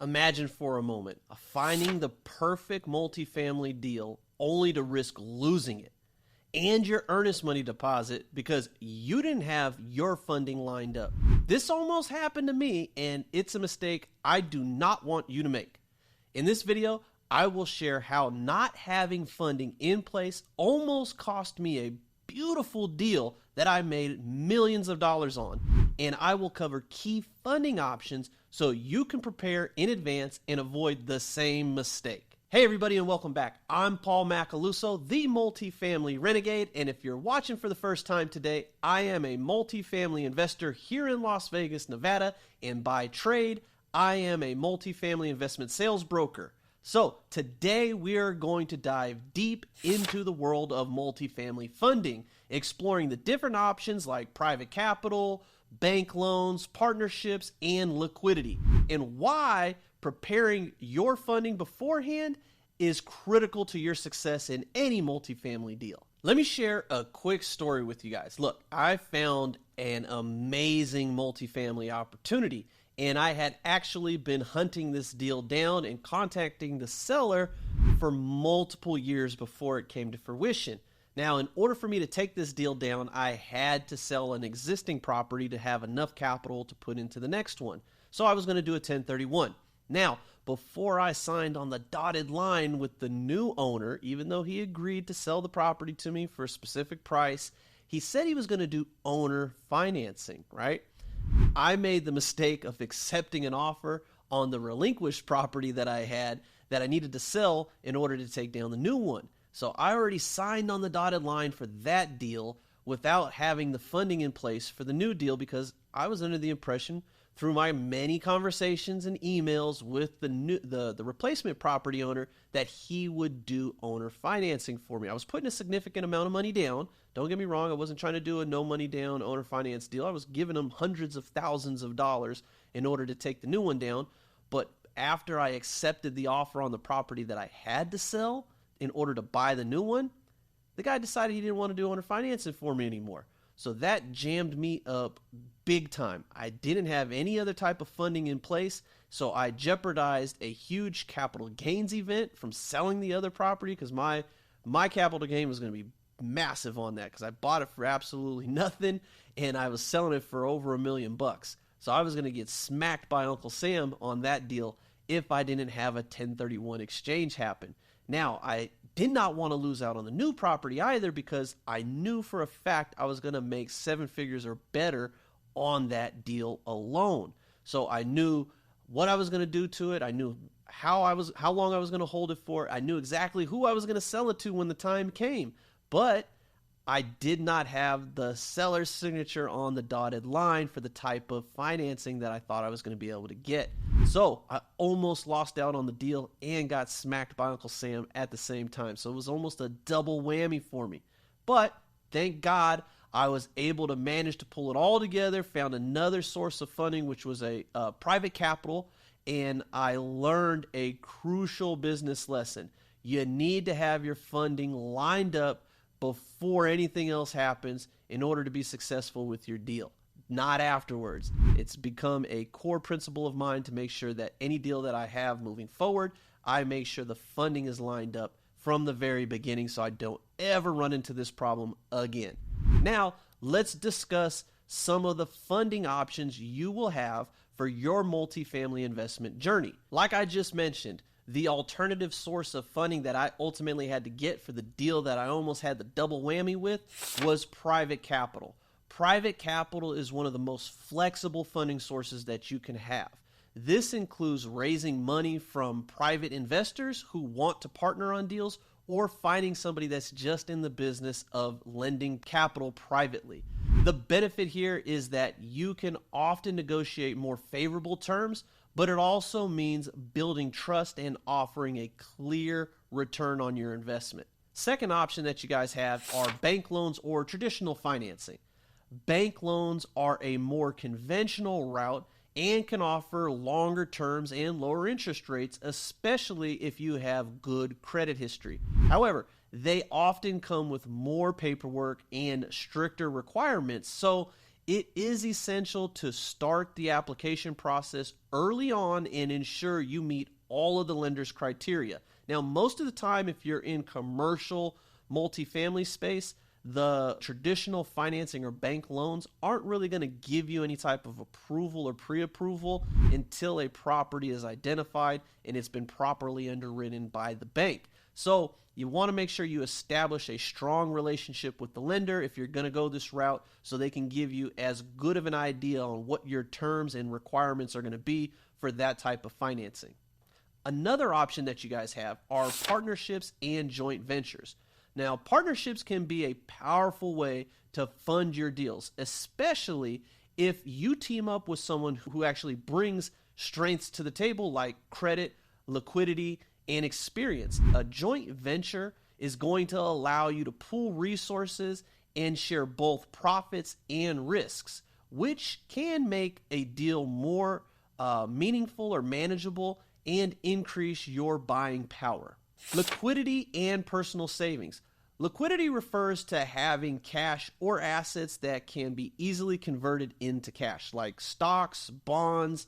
Imagine for a moment finding the perfect multifamily deal only to risk losing it and your earnest money deposit because you didn't have your funding lined up. This almost happened to me, and it's a mistake I do not want you to make. In this video, I will share how not having funding in place almost cost me a beautiful deal that I made millions of dollars on, and I will cover key funding options so you can prepare in advance and avoid the same mistake. Hey everybody, and welcome back. I'm Paul Macaluso, the Multifamily Renegade, and if you're watching for the first time today, I am a multifamily investor here in Las Vegas, Nevada, and by trade, I am a multifamily investment sales broker. So today we are going to dive deep into the world of multifamily funding, exploring the different options like private capital, bank loans, partnerships, and liquidity, and why preparing your funding beforehand is critical to your success in any multifamily deal. Let me share a quick story with you guys. Look, I found an amazing multifamily opportunity, and I had actually been hunting this deal down and contacting the seller for multiple years before it came to fruition. Now, in order for me to take this deal down, I had to sell an existing property to have enough capital to put into the next one. So I was going to do a 1031. Now, before I signed on the dotted line with the new owner, even though he agreed to sell the property to me for a specific price, he said he was going to do owner financing, right? I made the mistake of accepting an offer on the relinquished property that I had that I needed to sell in order to take down the new one. So I already signed on the dotted line for that deal without having the funding in place for the new deal because I was under the impression through my many conversations and emails with the replacement property owner that he would do owner financing for me. I was putting a significant amount of money down. Don't get me wrong, I wasn't trying to do a no money down owner finance deal. I was giving him hundreds of thousands of dollars in order to take the new one down. But after I accepted the offer on the property that I had to sell in order to buy the new one, the guy decided he didn't want to do owner financing for me anymore. So that jammed me up big time. I didn't have any other type of funding in place, so I jeopardized a huge capital gains event from selling the other property because my capital gain was going to be massive on that because I bought it for absolutely nothing and I was selling it for over $1 million. So I was going to get smacked by Uncle Sam on that deal if I didn't have a 1031 exchange happen. Now, I did not want to lose out on the new property either because I knew for a fact I was going to make 7 figures or better on that deal alone. So I knew what I was going to do to it. I knew how long I was going to hold it for. I knew exactly who I was going to sell it to when the time came. But I did not have the seller's signature on the dotted line for the type of financing that I thought I was going to be able to get. So I almost lost out on the deal and got smacked by Uncle Sam at the same time. So it was almost a double whammy for me. But thank God I was able to manage to pull it all together, found another source of funding, which was a private capital, and I learned a crucial business lesson. You need to have your funding lined up before anything else happens in order to be successful with your deal, not afterwards. It's become a core principle of mine to make sure that any deal that I have moving forward, I make sure the funding is lined up from the very beginning so I don't ever run into this problem again. Now, let's discuss some of the funding options you will have for your multifamily investment journey. Like I just mentioned, the alternative source of funding that I ultimately had to get for the deal that I almost had the double whammy with was private capital. Private capital is one of the most flexible funding sources that you can have. This includes raising money from private investors who want to partner on deals or finding somebody that's just in the business of lending capital privately. The benefit here is that you can often negotiate more favorable terms, but it also means building trust and offering a clear return on your investment. Second option that you guys have are bank loans or traditional financing. Bank loans are a more conventional route and can offer longer terms and lower interest rates, especially if you have good credit history. However, they often come with more paperwork and stricter requirements, so it is essential to start the application process early on and ensure you meet all of the lender's criteria. Now, most of the time, if you're in commercial multifamily space, the traditional financing or bank loans aren't really going to give you any type of approval or pre-approval until a property is identified and it's been properly underwritten by the bank. So you want to make sure you establish a strong relationship with the lender if you're going to go this route, so they can give you as good of an idea on what your terms and requirements are going to be for that type of financing. Another option that you guys have are partnerships and joint ventures. Now, partnerships can be a powerful way to fund your deals, especially if you team up with someone who actually brings strengths to the table like credit, liquidity, and experience. A joint venture is going to allow you to pool resources and share both profits and risks, which can make a deal more meaningful or manageable and increase your buying power. Liquidity and personal savings. Liquidity refers to having cash or assets that can be easily converted into cash, like stocks, bonds,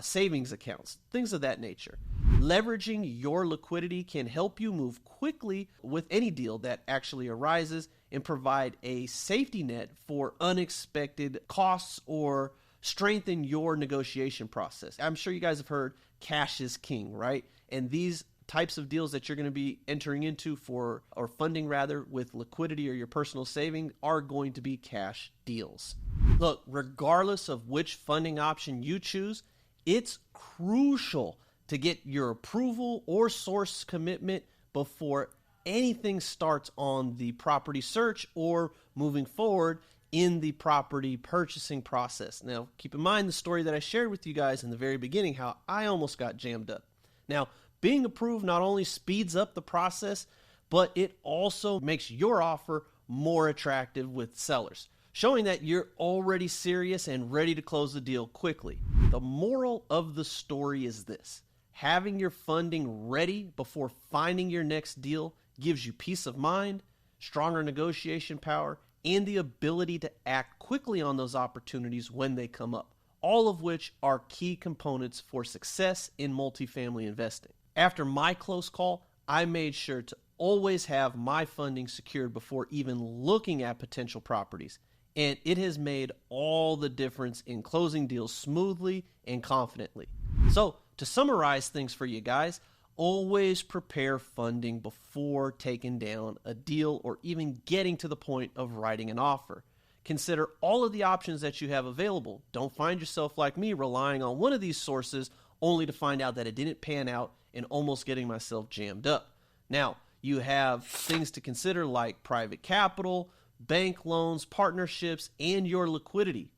savings accounts, things of that nature. Leveraging your liquidity can help you move quickly with any deal that actually arises and provide a safety net for unexpected costs or strengthen your negotiation process. I'm sure you guys have heard cash is king, right? And these types of deals that you're going to be entering into for, or funding rather, with liquidity or your personal saving are going to be cash deals. Look, regardless of which funding option you choose, it's crucial to get your approval or source commitment before anything starts on the property search or moving forward in the property purchasing process. Now, keep in mind the story that I shared with you guys in the very beginning, how I almost got jammed up. Now, being approved not only speeds up the process, but it also makes your offer more attractive with sellers, showing that you're already serious and ready to close the deal quickly. The moral of the story is this: having your funding ready before finding your next deal gives you peace of mind, stronger negotiation power, and the ability to act quickly on those opportunities when they come up, all of which are key components for success in multifamily investing. After my close call, I made sure to always have my funding secured before even looking at potential properties, and it has made all the difference in closing deals smoothly and confidently. So, to summarize things for you guys, always prepare funding before taking down a deal or even getting to the point of writing an offer. Consider all of the options that you have available. Don't find yourself like me relying on one of these sources only to find out that it didn't pan out and almost getting myself jammed up. Now, you have things to consider like private capital, bank loans, partnerships, and your liquidity.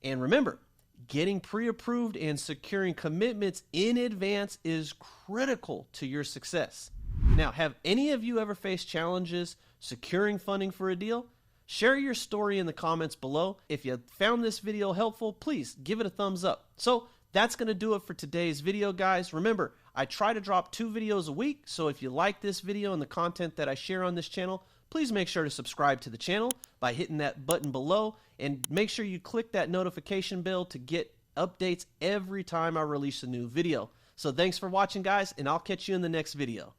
And remember, getting pre-approved and securing commitments in advance is critical to your success. Now, have any of you ever faced challenges securing funding for a deal? Share your story in the comments below. If you found this video helpful, please give it a thumbs up. So that's going to do it for today's video, guys. Remember, I try to drop 2 videos a week, so if you like this video and the content that I share on this channel, please make sure to subscribe to the channel by hitting that button below, and make sure you click that notification bell to get updates every time I release a new video. So thanks for watching, guys, and I'll catch you in the next video.